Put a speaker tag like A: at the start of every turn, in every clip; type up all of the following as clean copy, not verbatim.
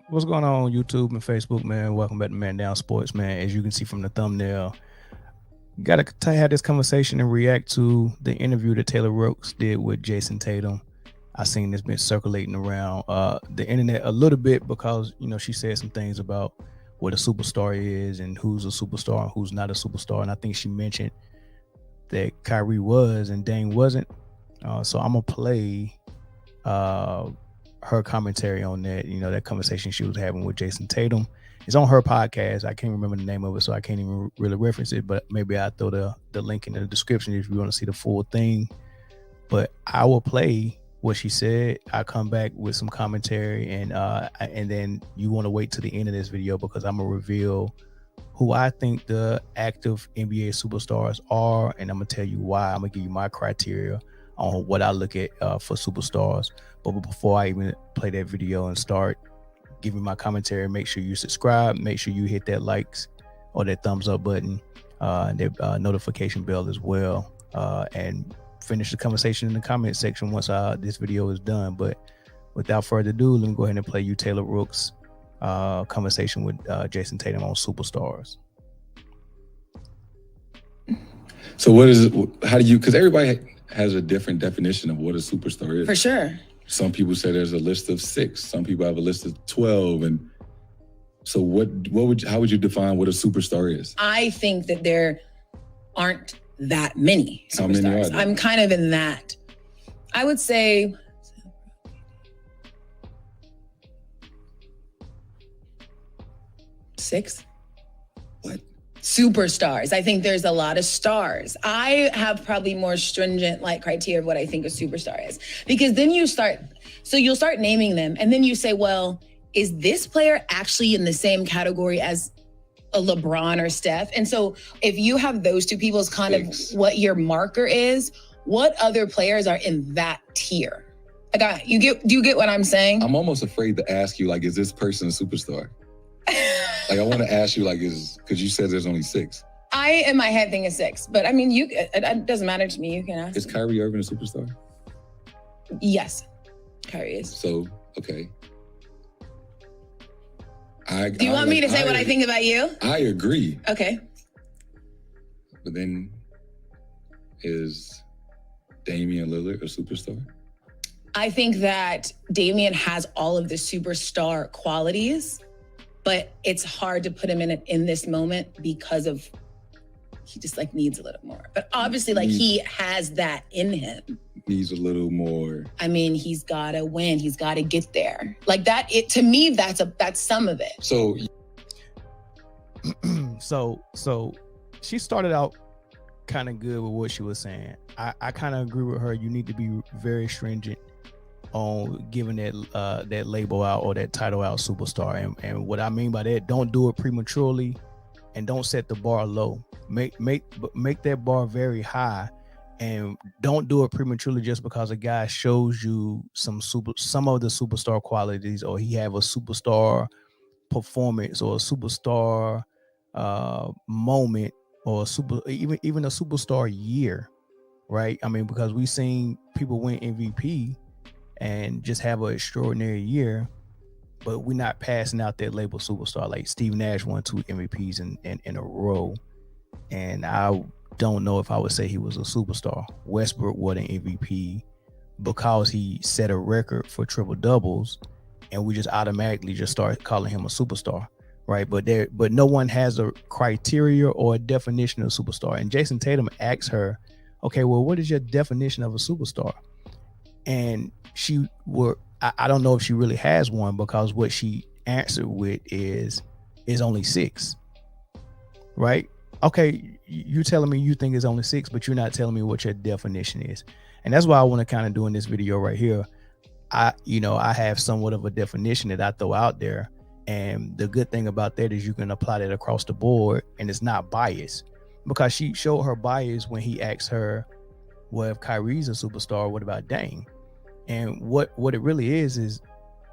A: What's going on YouTube and Facebook, man? Welcome back to Man Down Sports, man. As you can see from the thumbnail, got to have this conversation and react to the interview that Taylor Rooks did with Jayson Tatum. I seen this been circulating around the internet a little bit because, she said some things about what a superstar is and who's a superstar and who's not a superstar. And I think she mentioned that Kyrie was and Dame wasn't. So I'm going to play her commentary on that, that conversation she was having with Jayson Tatum. It's on her podcast. I can't remember the name of it, so I can't even really reference it, but maybe I'll throw the link in the description if you want to see the full thing. But I will play what she said. I'll come back with some commentary, and then you want to wait to the end of this video because I'm going to reveal who I think the active NBA superstars are, and I'm going to tell you why. I'm going to give you my criteria on what I look at for superstars. But before I even play that video and start giving my commentary, make sure you subscribe, make sure you hit that likes or that thumbs up button, and that notification bell as well, and finish the conversation in the comment section once this video is done. But without further ado, let me go ahead and play you Taylor Rooks' conversation with Jayson Tatum on superstars.
B: So what is it? How do you, because everybody has a different definition of what a superstar is.
C: For sure.
B: Some people say there's a list of 6. Some people have a list of 12. And so how would you define what a superstar is?
C: I think that there aren't that many superstars.
B: How many are there?
C: I'm kind of in that. I would say 6.
B: What?
C: Superstars. I think there's a lot of stars. I have probably more stringent criteria of what I think a superstar is, because then you'll start naming them, and then you say, well, is this player actually in the same category as a LeBron or Steph? And so if you have those two people as kind of what your marker is, what other players are in that tier? Do you get what I'm saying?
B: I'm almost afraid to ask you, is this person a superstar? I want to ask you, because you said there's only 6.
C: I, in my head, think it's 6. But, I mean, it doesn't matter to me. You can ask.
B: Is Kyrie Irving a superstar?
C: Yes, Kyrie is.
B: So, okay.
C: Do you want me to say what I think about you?
B: I agree.
C: Okay.
B: But then, is Damian Lillard a superstar?
C: I think that Damian has all of the superstar qualities, but it's hard to put him in this moment because of he just needs a little more. But obviously he has that in him.
B: Needs a little more.
C: I mean, he's gotta win. He's gotta get there. To me, that's some of it.
B: So
A: so she started out kind of good with what she was saying. I kind of agree with her. You need to be very stringent on giving that label out or that title out, superstar. And what I mean by that, don't do it prematurely and don't set the bar low. Make that bar very high, and don't do it prematurely just because a guy shows you some of the superstar qualities, or he have a superstar performance or a superstar moment, or even a superstar year, right? I mean, because we've seen people win MVP and just have an extraordinary year, but we're not passing out that label superstar. Like Steve Nash won 2 MVPs in a row, and I don't know if I would say he was a superstar. Westbrook won an MVP because he set a record for triple doubles, and we just automatically just start calling him a superstar, right? But no one has a criteria or a definition of superstar. And Jayson Tatum asks her, okay, well, what is your definition of a superstar? And I don't know if she really has one, because what she answered with is only 6, right? Okay, you telling me you think it's only 6, but you're not telling me what your definition is. And that's why I want to kind of do in this video right here. I have somewhat of a definition that I throw out there. And the good thing about that is you can apply that across the board, and it's not biased, because she showed her bias when he asked her, well, if Kyrie's a superstar, what about Dame? And what it really is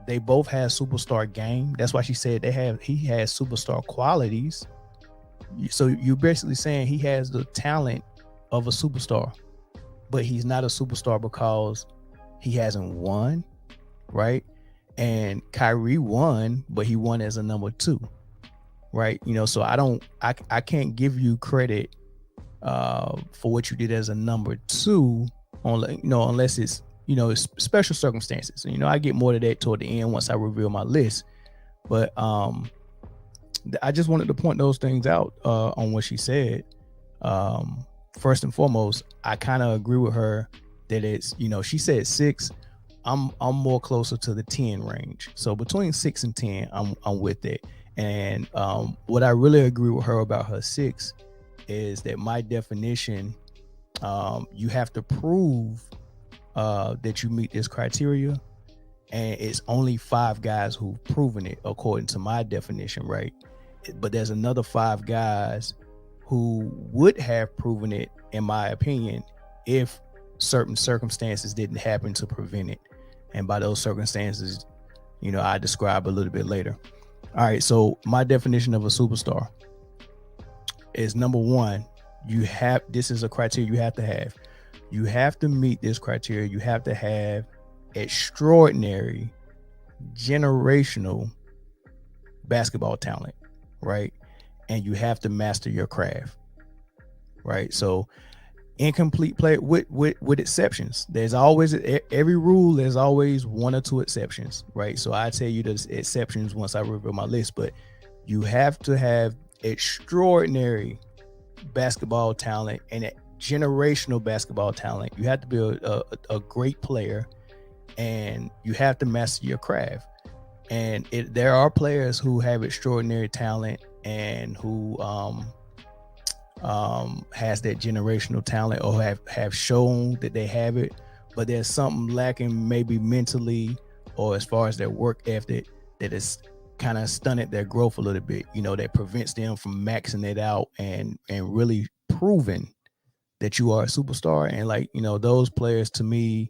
A: they both have superstar game. That's why she said he has superstar qualities. So you're basically saying he has the talent of a superstar, but he's not a superstar because he hasn't won, right? and Kyrie won, but he won as a number 2, right? So I can't give you credit for what you did as a number 2, unless it's it's special circumstances. I get more to that toward the end once I reveal my list. But I just wanted to point those things out on what she said. First and foremost, I kind of agree with her that it's, she said 6. I'm more closer to the 10 range. So between 6 and 10, I'm with it. And what I really agree with her about her 6 is that my definition, you have to prove that you meet this criteria, and it's only 5 guys who've proven it according to my definition, right? But there's another 5 guys who would have proven it, in my opinion, if certain circumstances didn't happen to prevent it. And by those circumstances, I describe a little bit later. All right, so my definition of a superstar is, number 1, this is a criteria you have to have. You have to meet this criteria. You have to have extraordinary, generational basketball talent, right? And you have to master your craft, right? So incomplete player with exceptions. There's always, every rule, there's always 1 or 2 exceptions, right? So I tell you the exceptions once I reveal my list, but you have to have extraordinary basketball talent and generational basketball talent. You have to be a great player, and you have to master your craft. And there are players who have extraordinary talent and who has that generational talent, or have shown that they have it, but there's something lacking, maybe mentally or as far as their work ethic, that is kind of stunted their growth a little bit, that prevents them from maxing it out and really proving that you are a superstar. And like, those players to me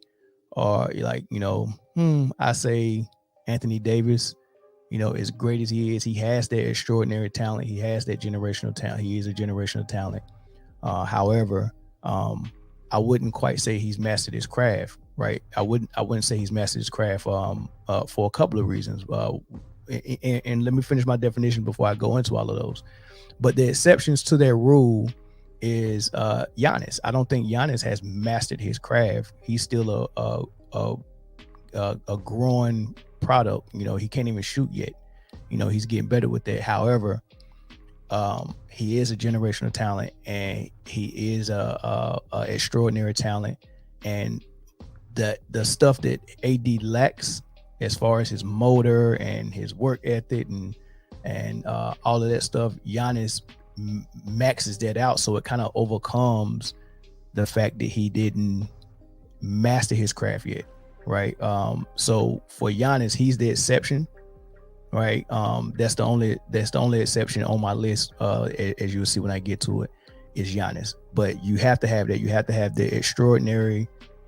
A: are like, I say Anthony Davis. As great as he has that extraordinary talent. He has that generational talent. He is a generational talent. However, I wouldn't quite say he's mastered his craft, right? I wouldn't say he's mastered his craft for a couple of reasons. And let me finish my definition before I go into all of those. But the exceptions to that rule is Giannis. I don't think Giannis has mastered his craft. He's still a growing product. He can't even shoot yet. He's getting better with that. However, he is a generational talent, and he is a extraordinary talent. And the stuff that AD lacks, as far as his motor and his work ethic and all of that stuff, Giannis maxes that out. So it kind of overcomes the fact that he didn't master his craft yet. Right. So for Giannis, he's the exception. Right. That's the only exception on my list, as you'll see when I get to it, is Giannis. But you have to have that. You have to have the extraordinary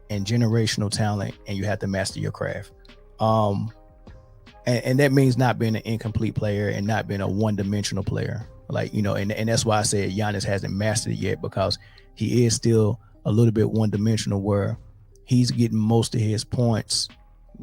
A: and generational talent, and you have to master your craft. And that means not being an incomplete player and not being a one-dimensional player. Like, and that's why I said Giannis hasn't mastered it yet, because he is still a little bit one-dimensional, where he's getting most of his points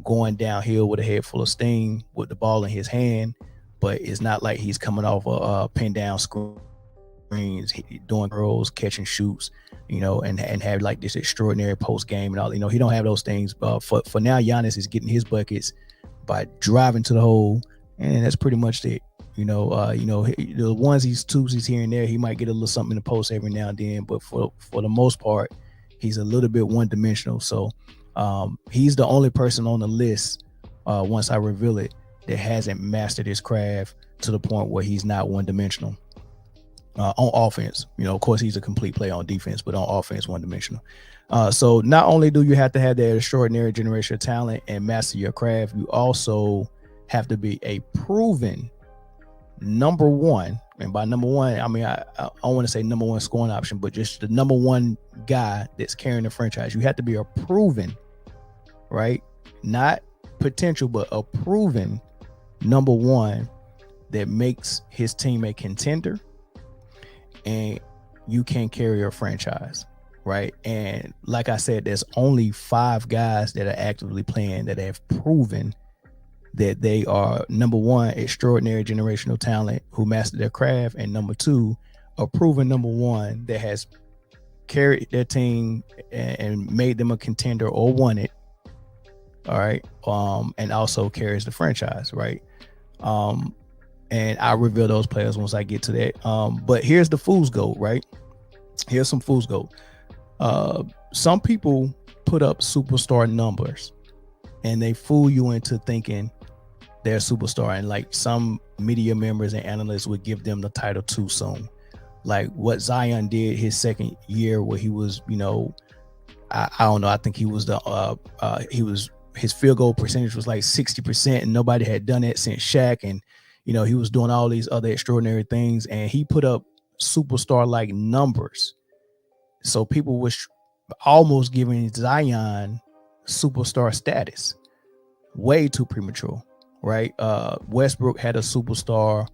A: going downhill with a head full of steam with the ball in his hand. But it's not like he's coming off a pin down screens, doing throws, catching shoots, and have like this extraordinary post game and all. He don't have those things. For now, Giannis is getting his buckets by driving to the hole, and that's pretty much it. The onesies, twosies here and there, he might get a little something in the post every now and then, but for the most part, he's a little bit one-dimensional. So he's the only person on the list, once I reveal it, that hasn't mastered his craft to the point where he's not one-dimensional. On offense, of course, he's a complete player on defense, but on offense, one-dimensional. So not only do you have to have that extraordinary generational talent and master your craft, you also have to be a proven number 1. And by number 1, I mean, I don't want to say number 1 scoring option, but just the number 1 guy that's carrying the franchise. You have to be a proven, right? Not potential, but a proven number 1 that makes his team a contender, and you can carry a franchise, right? And like I said, there's only 5 guys that are actively playing that have proven that they are, number one, extraordinary generational talent who mastered their craft, and number two, a proven number one that has carried their team and made them a contender or won it. All right. And also carries the franchise, right? And I'll reveal those players once I get to that. But here's the fool's gold, right? Here's some fool's gold. Some people put up superstar numbers and they fool you into thinking they're a superstar, and like some media members and analysts would give them the title too soon. Like what Zion did his second year, where he was, I don't know. I think he was his field goal percentage was like 60%, and nobody had done it since Shaq. And, he was doing all these other extraordinary things, and he put up superstar like numbers. So people was almost giving Zion superstar status way too premature, right? Westbrook had a superstar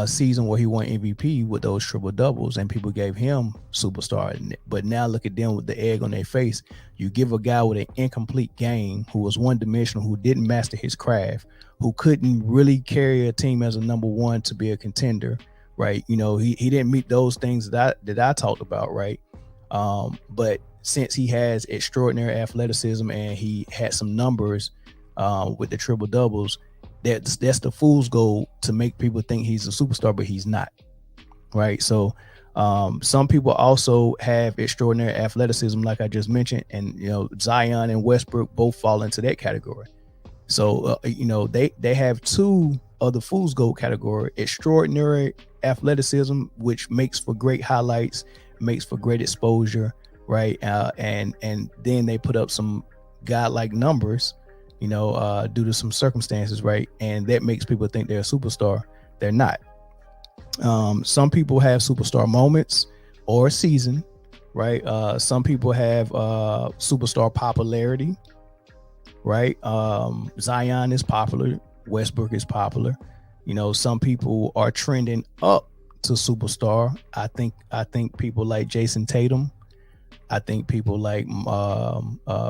A: season where he won MVP with those triple doubles, and people gave him superstar. But now look at them with the egg on their face. You give a guy with an incomplete game, who was one dimensional, who didn't master his craft, who couldn't really carry a team as a number one to be a contender, right? He didn't meet those things that I talked about, right? But since he has extraordinary athleticism and he had some numbers with the triple doubles, that's the fool's gold to make people think he's a superstar, but he's not, right? So some people also have extraordinary athleticism, like I just mentioned, and Zion and Westbrook both fall into that category. So they have two of the fool's gold category: extraordinary athleticism, which makes for great highlights, makes for great exposure, right? And then they put up some godlike numbers, due to some circumstances, right? And that makes people think they're a superstar. They're not. Some people have superstar moments or a season, right? Some people have superstar popularity, right? Zion is popular. Westbrook is popular. Some people are trending up to superstar. I think people like Jayson Tatum. I think people like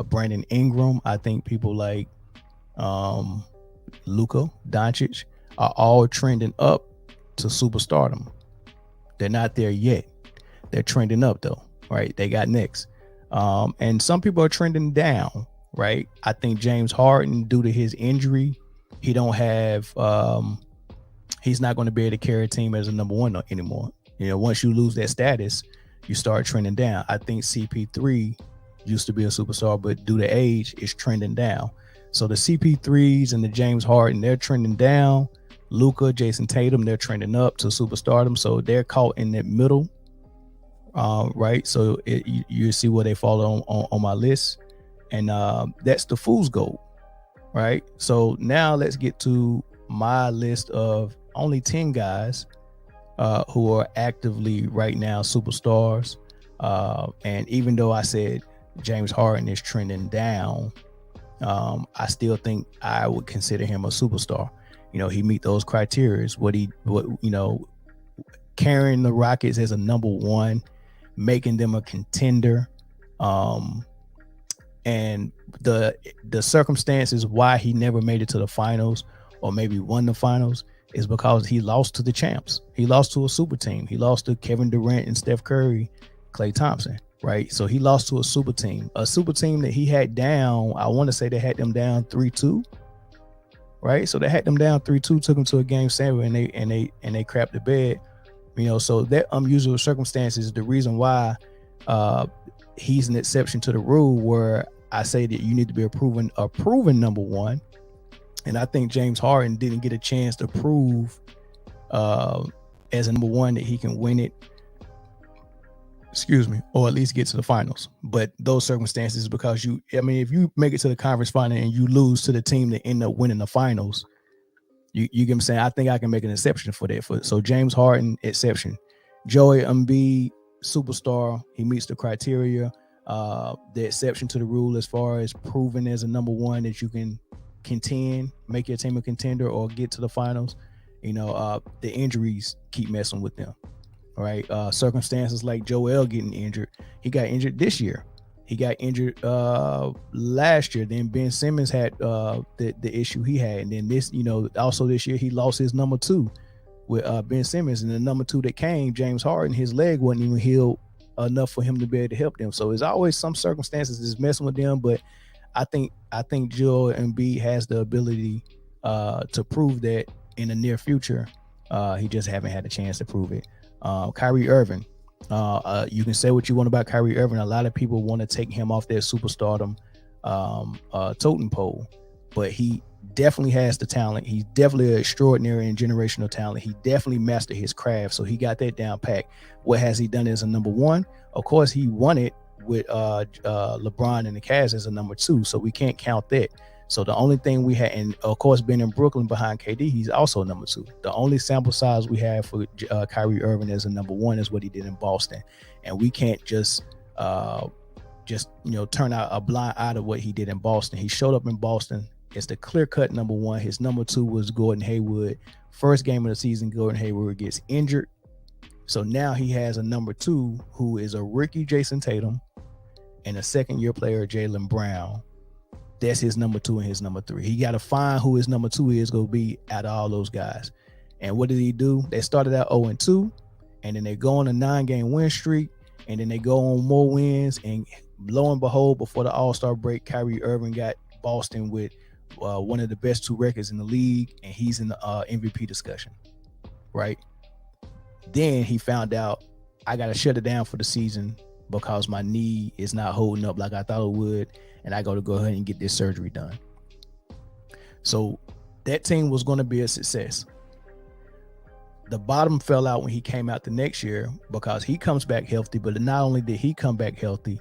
A: Brandon Ingram. I think people like Luka Doncic are all trending up to superstardom. They're not there yet. They're trending up though, right? They got next. And some people are trending down, right? I think James Harden, due to his injury, he don't have he's not going to be able to carry a team as a number one anymore. Once you lose that status, you start trending down. I think CP3 used to be a superstar, but due to age, is trending down. So the CP3s and the James Harden, they're trending down. Luka, Jayson Tatum, they're trending up to superstardom. So they're caught in that middle, right? So you see where they fall on my list. And that's the fool's gold, right? So now let's get to my list of only 10 guys who are actively right now superstars. And even though I said James Harden is trending down, I still think I would consider him a superstar. He meet those criteria. Carrying the Rockets as a number one, making them a contender. And the circumstances why he never made it to the finals or maybe won the finals is because he lost to the champs. He lost to a super team. He lost to Kevin Durant and Steph Curry, Klay Thompson, right? So he lost to a super team that he had down. I want to say they had them down 3-2, right? So they had them down 3-2, took them to a game 7, and they crapped the bed, So that unusual circumstances is the reason why he's an exception to the rule, where I say that you need to be a proven number one. And I think James Harden didn't get a chance to prove as a number one that he can win it, or at least get to the finals. But those circumstances, because if you make it to the conference final and you lose to the team that end up winning the finals, you get what I'm saying? I think I can make an exception for that. So James Harden, exception. Joel Embiid, superstar. He meets the criteria. The exception to the rule as far as proving as a number one that you can contend, make your team a contender, or get to the finals. The injuries keep messing with them. All right. Circumstances like Joel getting injured. He got injured this year. He got injured last year. Then Ben Simmons had the issue he had, and then this, also this year he lost his number 2 with Ben Simmons, and the number 2 that came, James Harden, his leg wasn't even healed enough for him to be able to help them. So there's always some circumstances that's messing with them, but I think Joel Embiid has the ability to prove that in the near future. He just haven't had a chance to prove it. Kyrie Irving, you can say what you want about Kyrie Irving. A lot of people want to take him off that superstardom totem pole, but he definitely has the talent. He's definitely an extraordinary and generational talent. He definitely mastered his craft, so he got that down pat. What has he done as a number 1? Of course, he won it with LeBron and the Cavs as a number 2, so we can't count that. So the only thing we had, and of course, being in Brooklyn behind KD, he's also number 2. The only sample size we have for Kyrie Irving as a number 1 is what he did in Boston, and we can't just turn out a blind eye to what he did in Boston. He showed up in Boston. It's the clear-cut number 1. His number 2 was Gordon Hayward. First game of the season, Gordon Hayward gets injured. So now he has a number 2 who is a rookie, Jayson Tatum, and a second-year player, Jaylen Brown. That's his number 2 and his number 3. He got to find who his number 2 is going to be out of all those guys. And what did he do? They started out 0-2, and then they go on a 9-game win streak, and then they go on more wins. And lo and behold, before the All-Star break, Kyrie Irving got Boston with one of the best 2 records in the league, and he's in the MVP discussion, right? Then he found out, I got to shut it down for the season because my knee is not holding up like I thought it would, and I got to go ahead and get this surgery done. So that team was going to be a success. The bottom fell out when he came out the next year because he comes back healthy, but not only did he come back healthy,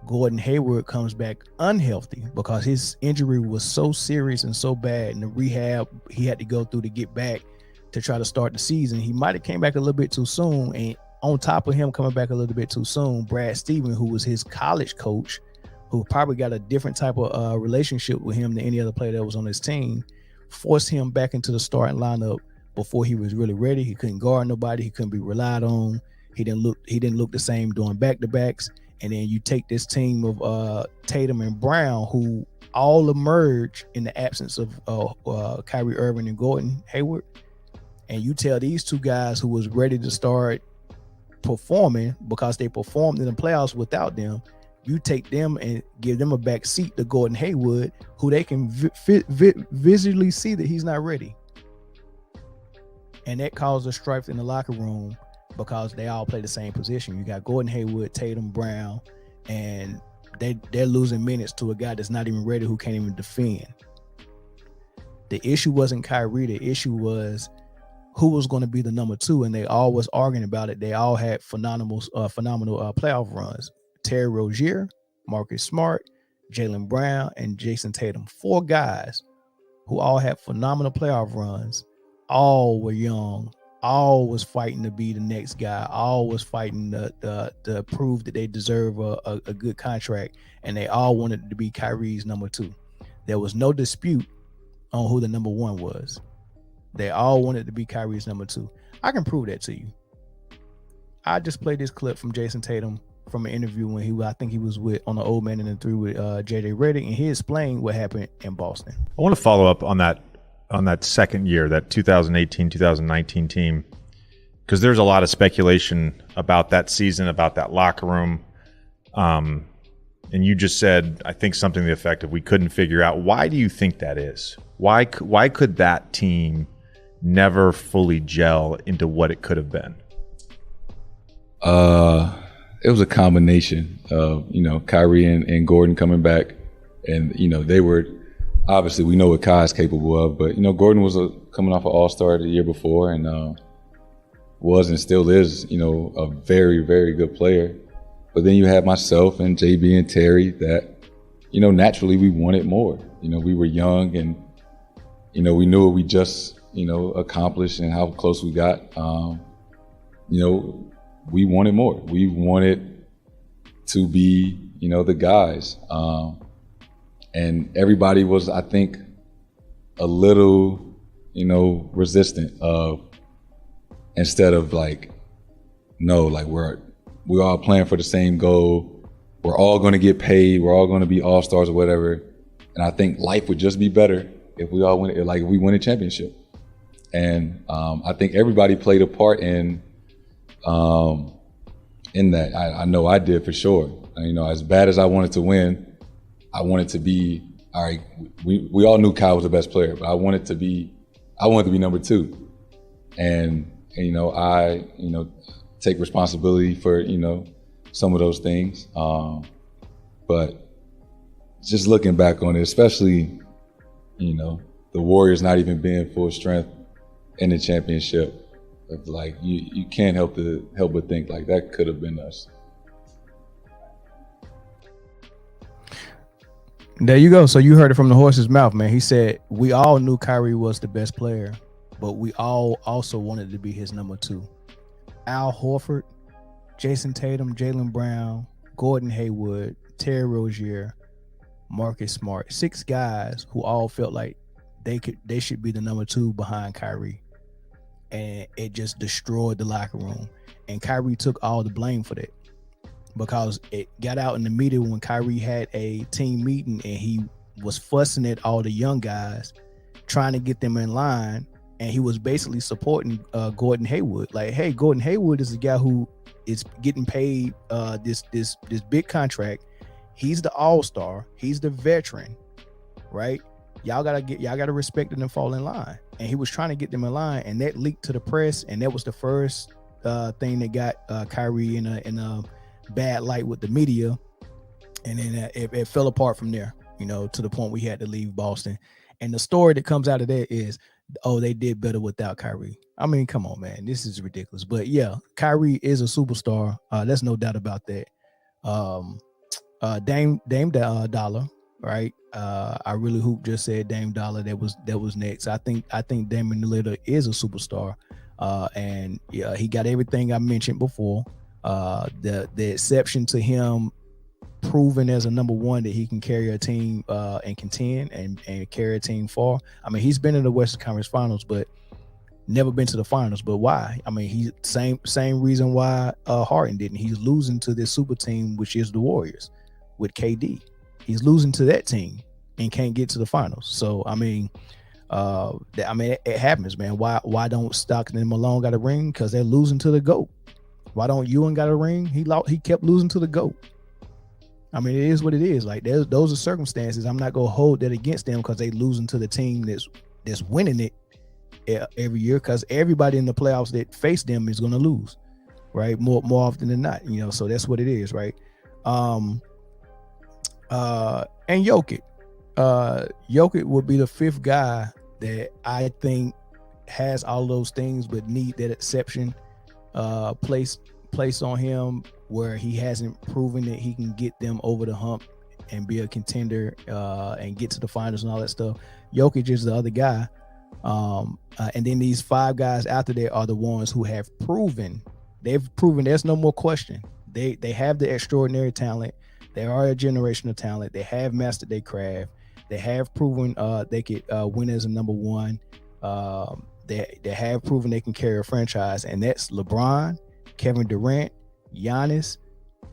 A: Gordon Hayward comes back unhealthy because his injury was so serious and so bad, and the rehab he had to go through to get back to try to start the season. He might have came back a little bit too soon, and on top of him coming back a little bit too soon, Brad Stevens, who was his college coach, who probably got a different type of relationship with him than any other player that was on his team, forced him back into the starting lineup before he was really ready. He couldn't guard nobody. He couldn't be relied on. He didn't look the same doing back-to-backs. And then you take this team of Tatum and Brown, who all emerge in the absence of Kyrie Irving and Gordon Hayward, and you tell these 2 guys who was ready to start performing because they performed in the playoffs without them, you take them and give them a back seat to Gordon Hayward, who they can visually see that he's not ready. And that caused a strife in the locker room because they all play the same position. You got Gordon Hayward, Tatum, Brown, and they're losing minutes to a guy that's not even ready, who can't even defend. The issue wasn't Kyrie. The issue was who was going to be the number 2, and they all was arguing about it. They all had phenomenal playoff runs. Terry Rozier, Marcus Smart, Jaylen Brown, and Jayson Tatum. 4 guys who all had phenomenal playoff runs. All were young. All was fighting to be the next guy. All was fighting to prove that they deserve a good contract, and they all wanted to be Kyrie's number 2. There was no dispute on who the number 1 was. They all wanted to be Kyrie's number 2. I can prove that to you. I just played this clip from Jayson Tatum from an interview when I think he was with on the Old Man and the 3 with JJ Redick, and he explained what happened in Boston.
D: I want to follow up on that second year, that 2018-2019 team, because there's a lot of speculation about that season, about that locker room. And you just said, I think, something to the effect of, we couldn't figure out. Why do you think that is? Why could that team never fully gel into what it could have been?
B: It was a combination of, Kyrie and Gordon coming back, and, they were, obviously we know what Kai's capable of, but, Gordon was coming off an All-Star the year before, and was and still is, a very, very good player. But then you have myself and JB and Terry that, naturally we wanted more. We were young, and, we knew what we just, accomplished and how close we got. We wanted more. We wanted to be, the guys. And everybody was, I think, a little, resistant of, instead of we're all playing for the same goal. we're all going to get paid. We're all going to be all-stars or whatever. And I think life would just be better if we all win, like if we win a championship. And I think everybody played a part in that. I know I did for sure. You know, as bad as I wanted to win, I wanted to be, all right, we all knew Kyle was the best player, but I wanted to be number 2. And you know, I take responsibility for, you know, some of those things. But just looking back on it, especially, you know, the Warriors not even being full strength in the championship, like you can't help but think like that could have been us.
A: There you go. So you heard it from the horse's mouth, man. He said we all knew Kyrie was the best player, but we all also wanted to be his number 2. Al Horford, Jayson Tatum, Jaylen Brown, Gordon Hayward, Terry Rozier, Marcus Smart, 6 guys who all felt like they should be the number 2 behind Kyrie. And it just destroyed the locker room. And Kyrie took all the blame for that, because it got out in the media when Kyrie had a team meeting and he was fussing at all the young guys, trying to get them in line. And he was basically supporting Gordon Hayward. Like, hey, Gordon Hayward is the guy who is getting paid this big contract. He's the all-star. He's the veteran, right? Y'all gotta respect it and fall in line. And he was trying to get them in line, and that leaked to the press, and that was the first thing that got Kyrie in a bad light with the media. And then it fell apart from there, you know, to the point we had to leave Boston. And the story that comes out of that is, oh, they did better without Kyrie. I mean, come on, man, this is ridiculous. But yeah, Kyrie is a superstar. There's no doubt about that. Dame Dollar, right? I really hoop just said Dame Dollar. That was next. I think Dame Lillard is a superstar. And yeah, he got everything I mentioned before. The exception to him proven as a number 1 that he can carry a team and contend and carry a team far. I mean, he's been in the Western Conference Finals, but never been to the finals. But why? I mean, he same reason why Harden didn't. He's losing to this super team, which is the Warriors with KD. He's losing to that team and can't get to the finals. So I mean, it happens, man. Why don't Stockton and Malone got a ring? Because they're losing to the GOAT. Why don't Ewing got a ring? He kept losing to the GOAT. I mean, it is what it is. Like, those are circumstances. I'm not gonna hold that against them because they losing to the team that's winning it every year. Because everybody in the playoffs that face them is gonna lose, right? More often than not, you know. So that's what it is, right? And Jokic would be the 5th guy that I think has all those things, but need that exception placed on him, where he hasn't proven that he can get them over the hump and be a contender and get to the finals and all that stuff. Jokic is the other guy. And then these 5 guys after that are the ones who have proven. They've proven there's no more question. They have the extraordinary talent. They are a generational talent. They have mastered their craft. They have proven they could win as a number 1. They have proven they can carry a franchise, and that's LeBron, Kevin Durant, Giannis,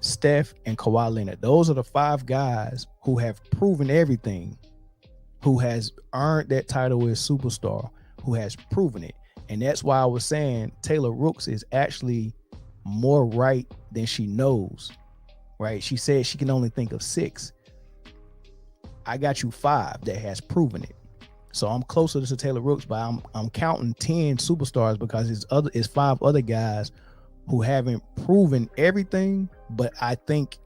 A: Steph, and Kawhi Leonard. Those are the 5 guys who have proven everything, who has earned that title as superstar, who has proven it. And that's why I was saying Taylor Rooks is actually more right than she knows, right? She said she can only think of 6. I got you 5 that has proven it. So I'm closer to Taylor Rooks, but I'm counting 10 superstars because it's 5 other guys who haven't proven everything. But I think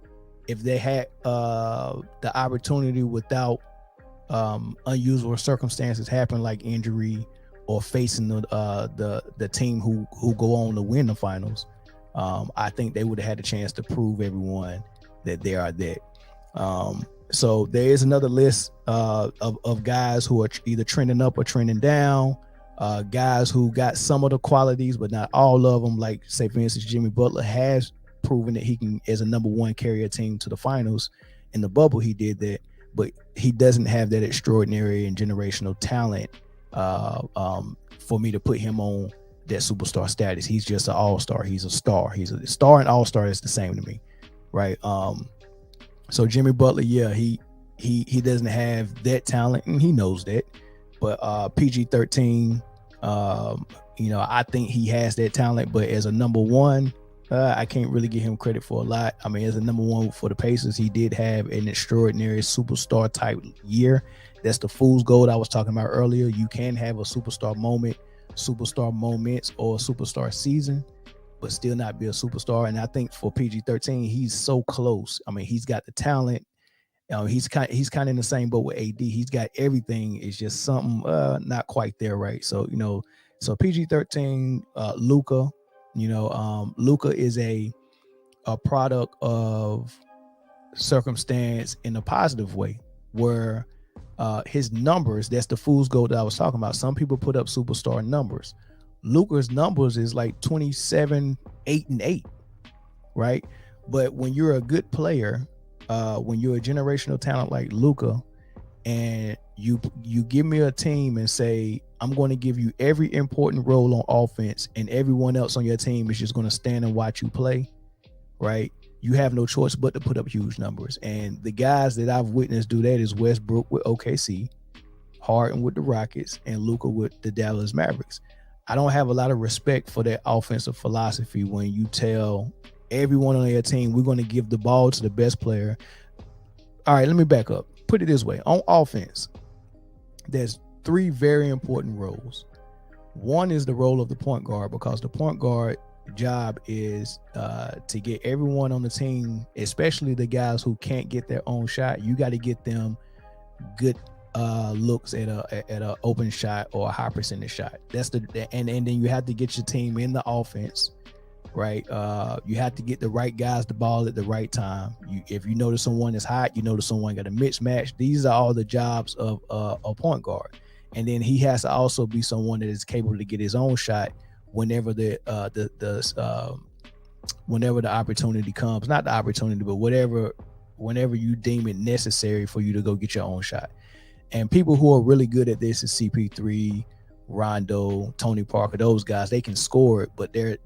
A: if they had the opportunity without unusual circumstances happen, like injury or facing the team who go on to win the finals, I think they would have had a chance to prove everyone that they are that. So there is another list of guys who are either trending up or trending down, guys who got some of the qualities, but not all of them. Like, say, for instance, Jimmy Butler has proven that he can, as a number 1, carry a team to the finals. In the bubble, he did that, but he doesn't have that extraordinary and generational talent for me to put him on that superstar status. He's just an all-star. He's a star. He's a star and all-star is the same to me, right? So Jimmy Butler, yeah, he doesn't have that talent, and he knows that. But PG-13, I think he has that talent. But as a number one, I can't really give him credit for a lot. I mean, as a number one for the Pacers, he did have an extraordinary superstar type year. That's the fool's gold I was talking about earlier. You can have a superstar moment, superstar moments, or a superstar season, but still not be a superstar. And I think for PG-13, he's so close. I mean, he's got the talent. He's kind of in the same boat with AD. He's got everything. It's just something not quite there, right? So so PG-13, Luka. Luka is a product of circumstance in a positive way, where his numbers, that's the fool's gold that I was talking about. Some people put up superstar numbers. Luka's numbers is like 27, 8 and 8, right? But when you're a good player, when you're a generational talent like Luka, and you give me a team and say, I'm going to give you every important role on offense, and everyone else on your team is just going to stand and watch you play, right? You have no choice but to put up huge numbers. And the guys that I've witnessed do that is Westbrook with OKC, Harden with the Rockets, and Luka with the Dallas Mavericks. I don't have a lot of respect for that offensive philosophy when you tell everyone on your team, we're going to give the ball to the best player. All right, let me back up. Put it this way. On offense, there's three very important roles. One is the role of the point guard, because the point guard job is to get everyone on the team, especially the guys who can't get their own shot. You got to get them good looks at a open shot or a high percentage shot. That's and then you have to get your team in the offense, right? You have to get the right guys the ball at the right time. If you notice someone is hot, you notice someone got a mismatch. These are all the jobs of a point guard. And then he has to also be someone that is capable to get his own shot whenever whenever the opportunity comes. Not the opportunity, but whenever you deem it necessary for you to go get your own shot. And people who are really good at this is CP3, Rondo, Tony Parker. Those guys, they can score it, but they're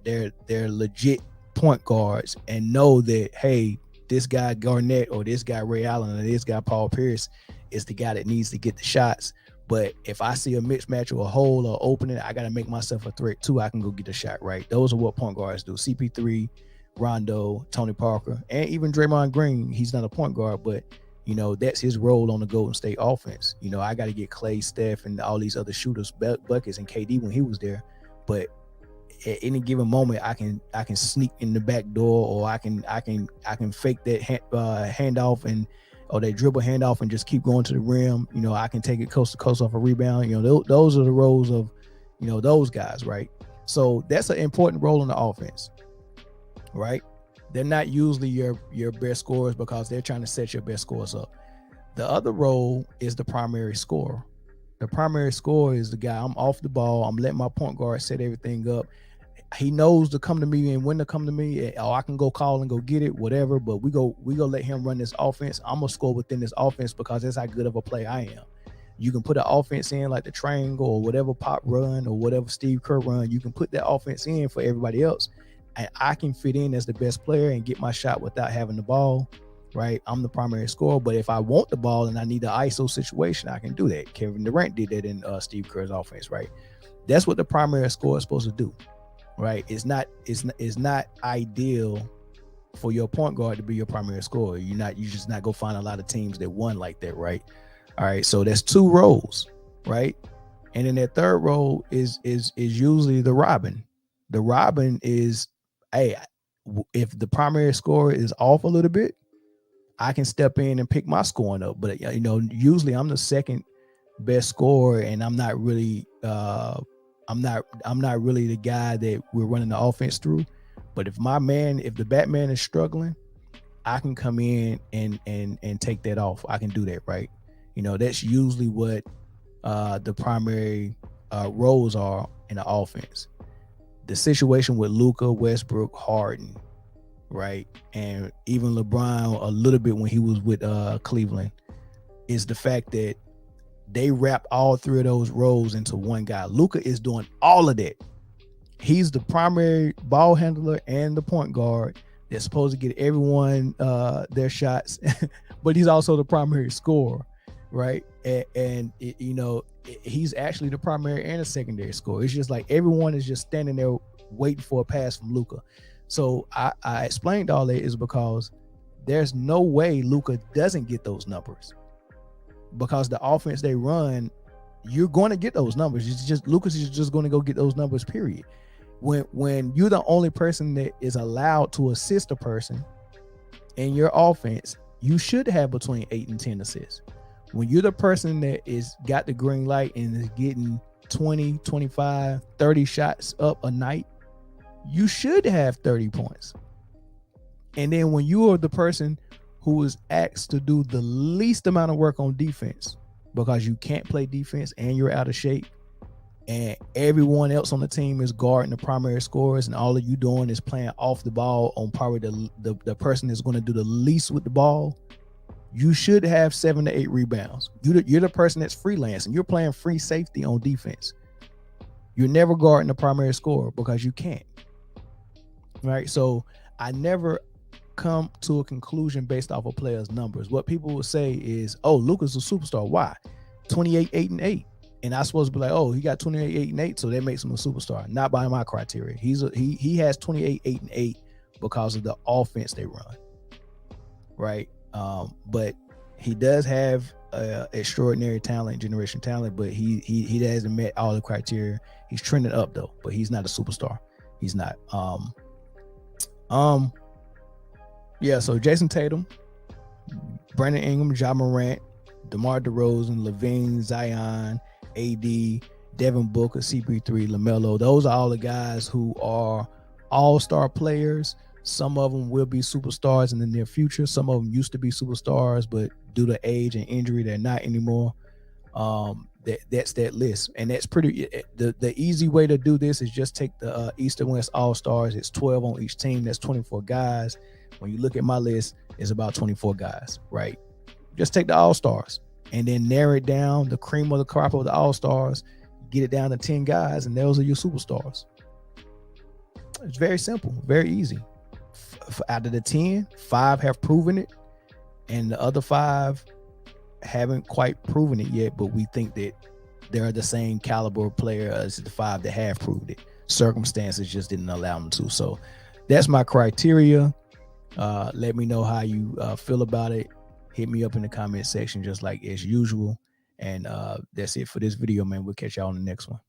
A: legit point guards and know that, hey, this guy Garnett or this guy Ray Allen or this guy Paul Pierce is the guy that needs to get the shots. But if I see a mismatch or a hole or opening, I got to make myself a threat too. I can go get the shot, right? Those are what point guards do. CP3, Rondo, Tony Parker, and even Draymond Green. He's not a point guard, but that's his role on the Golden State offense. I got to get Clay, Steph, and all these other shooters buckets, and KD when he was there. But at any given moment, I can sneak in the back door, or I can fake that handoff or that dribble handoff and just keep going to the rim. I can take it coast to coast off a rebound. Those are the roles of those guys, right? So that's an important role in the offense, right? They're not usually your best scorers because they're trying to set your best scores up. The other role is the primary scorer. The primary scorer is the guy, I'm off the ball, I'm letting my point guard set everything up. He knows to come to me and when to come to me, or I can go call and go get it, whatever, but we go let him run this offense. I'm going to score within this offense because that's how good of a player I am. You can put an offense in like the triangle or whatever pop run or whatever Steve Kerr run. You can put that offense in for everybody else. And I can fit in as the best player and get my shot without having the ball, right? I'm the primary scorer, but if I want the ball and I need an ISO situation, I can do that. Kevin Durant did that in Steve Kerr's offense, right? That's what the primary scorer is supposed to do, right? It's not ideal for your point guard to be your primary scorer. You just not go find a lot of teams that won like that, right? All right, so that's two roles, right? And then that third role is usually the Robin. The Robin is, hey, if the primary scorer is off a little bit, I can step in and pick my scoring up. But usually I'm the second best scorer, and I'm not really I'm not really the guy that we're running the offense through. But if the Batman is struggling, I can come in and take that off. I can do that, right? That's usually what the primary roles are in the offense. The situation with Luka, Westbrook, Harden, right, and even LeBron a little bit when he was with Cleveland, is the fact that they wrap all three of those roles into one guy. Luka is doing all of that. He's the primary ball handler and the point guard. They're supposed to get everyone their shots, but he's also the primary scorer, right? And he's actually the primary and the secondary scorer. It's just like everyone is just standing there waiting for a pass from Luka. So I explained all that is because there's no way Luka doesn't get those numbers, because the offense they run, you're going to get those numbers. It's just Lucas is just going to go get those numbers, period. When you're the only person that is allowed to assist a person in your offense, you should have between 8 and 10 assists. When you're the person that is got the green light and is getting 20, 25, 30 shots up a night, you should have 30 points. And then when you are the person who is asked to do the least amount of work on defense because you can't play defense and you're out of shape, and everyone else on the team is guarding the primary scorers, and all of you doing is playing off the ball on probably the person that's going to do the least with the ball, you should have 7 to 8 rebounds. You're the person that's freelancing. You're playing free safety on defense. You're never guarding the primary scorer because you can't. Right? So I never come to a conclusion based off a player's numbers. What people will say is, oh, Luka's a superstar. Why? 28, 8, and 8. And I'm supposed to be like, oh, he got 28, 8, and 8, so that makes him a superstar. Not by my criteria. He has 28, 8, and 8 because of the offense they run. Right? But he does have extraordinary talent, generation talent, but he hasn't met all the criteria. He's trending up though, but he's not a superstar. He's not. Yeah, so Jayson Tatum, Brandon Ingram, Ja Morant, DeMar DeRozan, Levine, Zion, AD, Devin Booker, CP3, LaMelo. Those are all the guys who are all-star players. Some of them will be superstars in the near future. Some of them used to be superstars, but due to age and injury, they're not anymore. That's that list. And that's pretty, the easy way to do this is just take the East and West All-Stars. It's 12 on each team. That's 24 guys. When you look at my list, it's about 24 guys, right? Just take the All-Stars and then narrow it down, the cream of the crop of the All-Stars, get it down to 10 guys, and those are your superstars. It's very simple, very easy. Out of the 10, 5 have proven it, and the other 5 haven't quite proven it yet, but we think that they're the same caliber player as the 5 that have proved it. Circumstances just didn't allow them to. So that's my criteria. Let me know how you feel about it. Hit me up in the comment section just like as usual. And that's it for this video, man. We'll catch y'all on the next one.